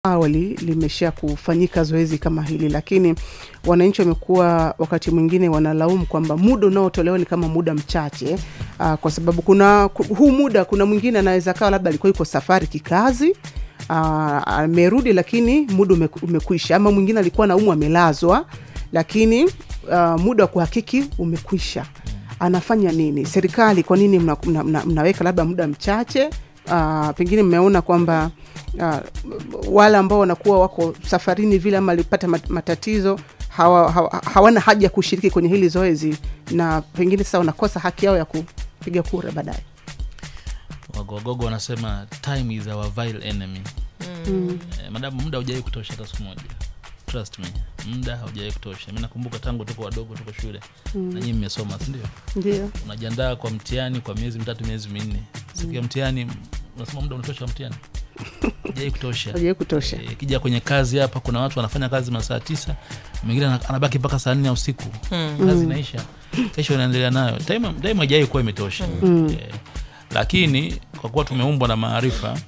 awali limesha kufanyika zoezi kama hili, lakini wananchi wamekuwa wakati mwingine wanalaumu kwamba muda unaotolewa ni kama muda mchache, kwa sababu huu muda kuna mwingine anaweza kawa labda alikuwa yuko safari kikazi, amerudi lakini muda umekwisha, ama mwingine alikuwa anaumwa amelazwa lakini muda wa kuhakiki umekwisha. Anafanya nini? Serikali kwa nini mnaweka labda muda mchache? Pengine mmeona kwamba wale ambao wanakuwa wako safarini vile ama walipata matatizo hawana haja kushiriki kwenye hili zoezi, na pengine sasa wanakosa haki yao ya kupiga kura baadaye. Wagogo wanasema time is our vile enemy. Madamu muda haujawahi kutosha hata siku moja. Trust me, muda haujawahi kutosha. Mimi nakumbuka tangu tuko wadogo tuko shule na nyinyi mmesoma, si ndio? Ndio. Unajiandaa kwa mtihani kwa miezi 3 miezi 4. Siku ya mtihani unasema muda unatosha mtihani. Haujawahi kutosha. Haujawahi kutosha. Kija kwenye kazi hapa kuna watu wanafanya kazi masaa 9, mwingine anabaki mpaka saa 4 usiku. Kazi inaisha. Kesho inaendelea nayo. Time haijawahi kuwa imetosha. Lakini kwa kuwa tumeumbwa na maarifa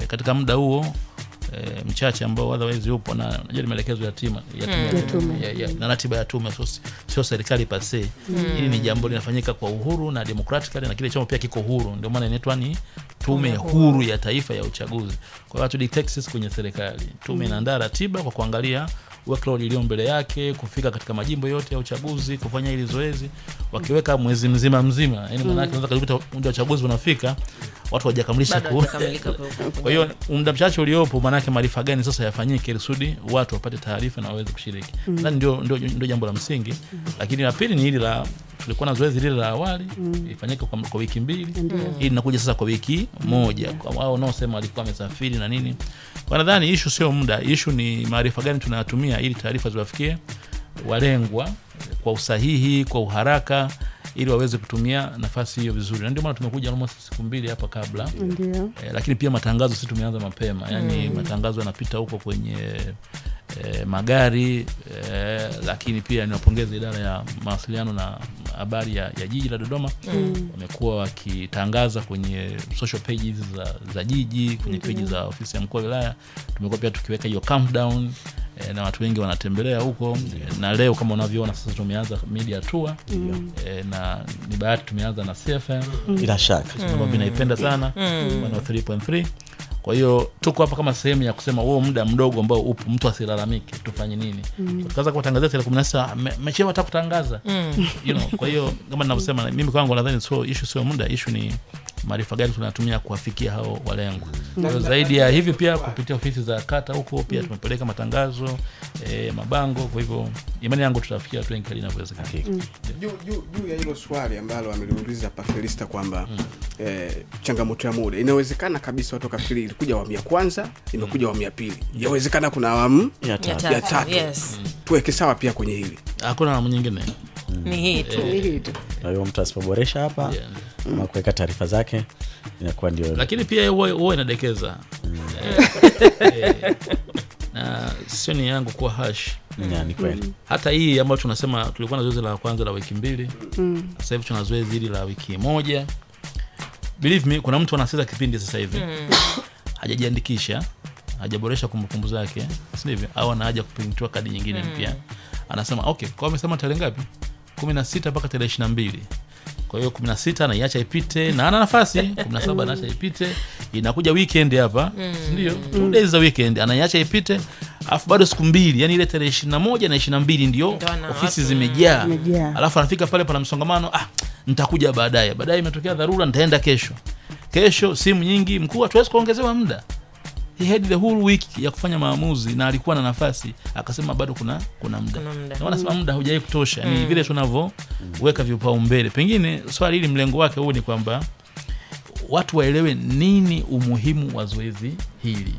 katika muda huo mchache ambao otherwise yupo, na unajua maelekezo ya tume na ratiba ya tume, sio serikali pase. Hili ni jambo linafanyika kwa uhuru na democratically, na kile chama pia kiko huru, ndio maana inaitwa ni Tume Huru ya Taifa ya Uchaguzi. Kwa watu di Texas kwenye serikali, tume inaandaa ratiba kwa kuangalia workload iliyo mbele yake, kufika katika majimbo yote ya uchaguzi, kufanya hili zoezi. Wakiweka mwezi mzima, yani maana yake unaweza kukuta muda wa uchaguzi unafika watu hawajakamilisha kwa hiyo muda mchache uliopo, maana yake maarifa gani sasa yafanyike ili kusudi watu wapate taarifa na waweze kushiriki. Na ndio jambo la msingi. Lakini la pili ni hili la tulikuwa na zoezi lile la awali ifanyike kwa wiki 2, ili nakuja sasa kwa wiki 1. Wao wanaosema walikuwa wamesafiri na nini. Kwa nadhani issue sio muda, issue ni maarifa gani tunayatumia ili taarifa ziwafikie walengwa kwa usahihi, kwa uharaka, ili waweze kutumia nafasi hiyo vizuri. Na ndio maana tumekuja almost siku 2 hapa kabla. Lakini pia matangazo sisi tumeanza mapema. Yani matangazo yanapita huko kwenye magari, lakini pia niwapongeze idara ya mawasiliano na habari ya jiji la Dodoma. Wamekuwa wakitangaza kwenye social pages za jiji, kwenye pages za ofisi ya mkuu wa wilaya. Tumekuwa pia tukiweka hiyo countdown, na watu wengi wanatembelea huko. Na leo kama unavyoona sasa tumeanza media tour, na ni bahati tumeanza na CFM, bila shaka sababu ninaipenda sana 103.3. Kwa hiyo tuko hapa kama sehemu ya kusema huo muda mdogo ambao upo, mtu asilalamike, tufanye nini. Tukaanza kutangaza tarehe 16 mechewa atakutangaza. Kwa hiyo kama ninavyosema, mimi kwangu nadhani issue sio muda, issue ni maarifa gani tunatumia kuwafikia hao walengwa. Kwa zaidi ya hivi pia kupitia ofisi za kata huko pia tumepeleka matangazo, mabango. Kwa hivyo imani yangu tutafikia watu wengi kadri inavyowezekana. Juu ya hilo swali ambalo ameliuliza Pafelista kwamba changamoto ya muda, inawezekana kabisa watu kafikiri ilikuja awamu ya kwanza, imekuja awamu ya pili. Yawezekana kuna awamu ya tatu. Tuweke sawa pia kwenye hili. Hakuna awamu nyingine. Ni hii tu. Na hiyo mtu asipoboresha hapa na kuweka taarifa zake inakuwa ndio. Lakini pia wewe inadekeza. Na sio ni yangu kwa hash. Ni kweli. Hata hii ambayo tunasema tulikuwa na zoezi la kwanza la wiki 2, sasa hivi tuna zoezi hili la wiki 1. Believe me, kuna mtu anasema kipindi sasa hivi hajajiandikisha, hajaboresha kumbukumbu zake, si ndivyo? Au ana haja kuprintiwa kadi nyingine mpya. Anasema okay, kwa amesema tarehe ngapi? 16 mpaka tarehe 22. Kwa hiyo 16 anaiacha ipite, na ana nafasi 17 anaacha ipite, inakuja weekend hapa, ndio 2 days za weekend anaiacha ipite, afu bado siku 2, yani ile tarehe 21 na 22 ndio ofisi zimejaa. Alafu anafika pale pana msongamano, nitakuja baadaye imetokea dharura, nitaenda kesho simu nyingi, mkuu hatuwezi kuongezewa muda. He had the whole week ya kufanya maamuzi, na alikuwa na nafasi, akasema bado kuna muda. Na wanasema muda haujawahi kutosha. Ni vile tunavoweka vipaumbele. Pengine swali hili mlengo wake huu ni kwamba watu waelewe nini umuhimu wa zoezi hili.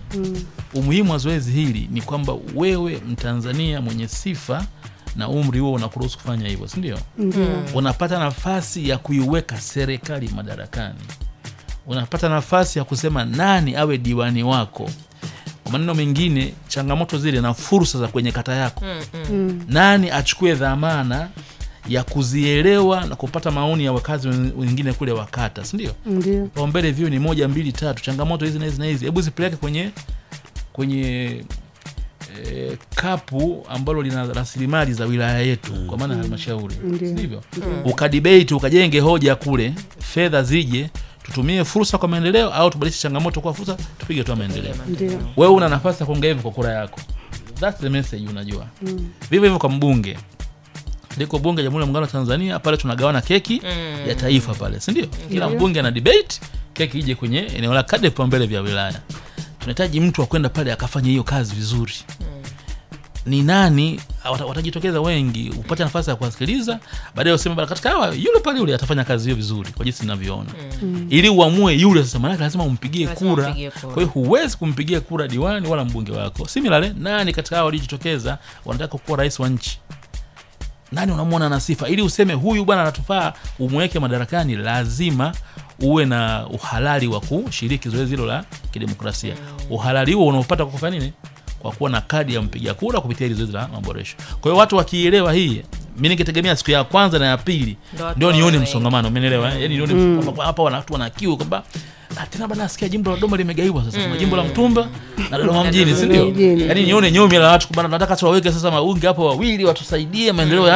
Umuhimu wa zoezi hili ni kwamba wewe Mtanzania mwenye sifa na umri huo unakuruhusu kufanya hivyo, si ndio? Unapata nafasi ya kuiweka serikali madarakani. Unapata nafasi ya kusema nani awe diwani wako. Kwa maneno mengine, changamoto zile na fursa za kwenye kata yako. Nani achukue dhamana ya kuzielewa na kupata maoni ya wakazi wengine kule wakata, si ndio? Ndio. Ombele view ni 1 2 3, changamoto hizi na hizi na hizi. Hebu zipeleke kwenye kwenye kapu ambalo lina rasilimali za wilaya yetu kwa maana halmashauri, sivyo? Ukadebate, ukajenge hoja kule, fedha zije, tutumie fursa kwa maendeleo au tubadilishe changamoto kwa fursa, tupige tu maendeleo. Wewe una nafasi ya kuongea hivyo kwa kura yako. That's the message, unajua. Vivyo hivyo kwa mbunge. Liko bunge Jamhuri ya Muungano wa Tanzania, pale tunagawana keki ya taifa pale, si ndio? Kila mbunge ana debate, keki ije kwenye eneo la kada vipaumbele vya wilaya. Tunahitaji mtu wa kwenda pale akafanya hiyo kazi vizuri. Ni nani watajitokeza wengi, upate nafasi ya kuwasikiliza, baadaye useme bana katika hawa yule pale yule atafanya kazi hiyo vizuri kwa jinsi ninavyoona. Ili uamue yule sasa, maana lazima umpigie kura. Kwa hiyo huwezi kumpigia kura diwani wala mbunge wako. Similarly, nani katika hao walijitokeza wanataka kuwa rais wa nchi? Nani unamuona na sifa ili useme huyu bwana anatufaa umweke madarakani? Lazima uwe na uhalali wa kushiriki zoezi hilo la kidemokrasia. Uhalali huo unaopata kwa kufanya nini? Kwa kuwa na kadi ya mpiga kura kupitia zoezi la maboresho. Kwa hiyo watu wakielewa hii, mimi ningetegemea siku ya kwanza na ya pili ndio nione msongamano, umeelewa? Yaani nione msongamano hapa, watu wana kiu kwamba tena bana nasikia jimbo la Dodoma limegaiwa sasa. Kuna jimbo la Mtumba na Dodoma mjini, si ndio? Yaani nione nyomi la watu bana, nataka tuwaweke sasa maungi hapo wawili watusaidie maendeleo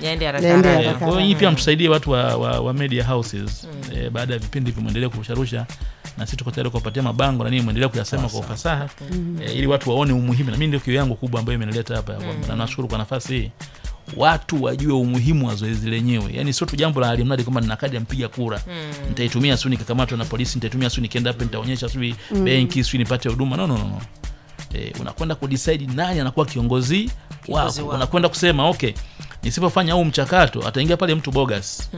yaende haraka. Kwa hiyo hii pia mtusaidie watu wa media houses. Baada ya vipindi vimuendelee kurusharusha, na sisi tuko tayari kuwapatia mabango na nini muendelee kuyasema kwa ufasaha, ili watu waone umuhimu. Na mimi ndio kiu yangu kubwa ambayo imenileta hapa, na nashukuru kwa nafasi hii. Watu wajue umuhimu wa zoezi lenyewe. Yaani sio tu jambo la alimradi kama nina kadi ya mpiga kura, nitaitumia sio nikakamatwa na polisi, nitaitumia sio nikienda hapo nitaonyesha sio benki sio nipate huduma. No. Unakwenda kudecide nani anakuwa kiongozi wako. Unakwenda kusema okay, nisipofanya huu mchakato ataingia pale mtu bogus,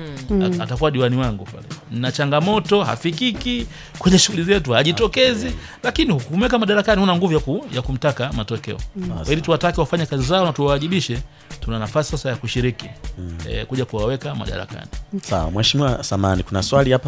atakuwa diwani wangu pale. Na changamoto hafikiki kwenye shughuli zetu, hajitokezi, lakini hukumeka madarakani una nguvu ya kumtaka matokeo. Ili tuwatake wafanye kazi zao na tuwajibishe, tuna nafasi sasa ya kushiriki kuja kuwaweka madarakani. Sawa, Mheshimiwa Samani, kuna swali hapa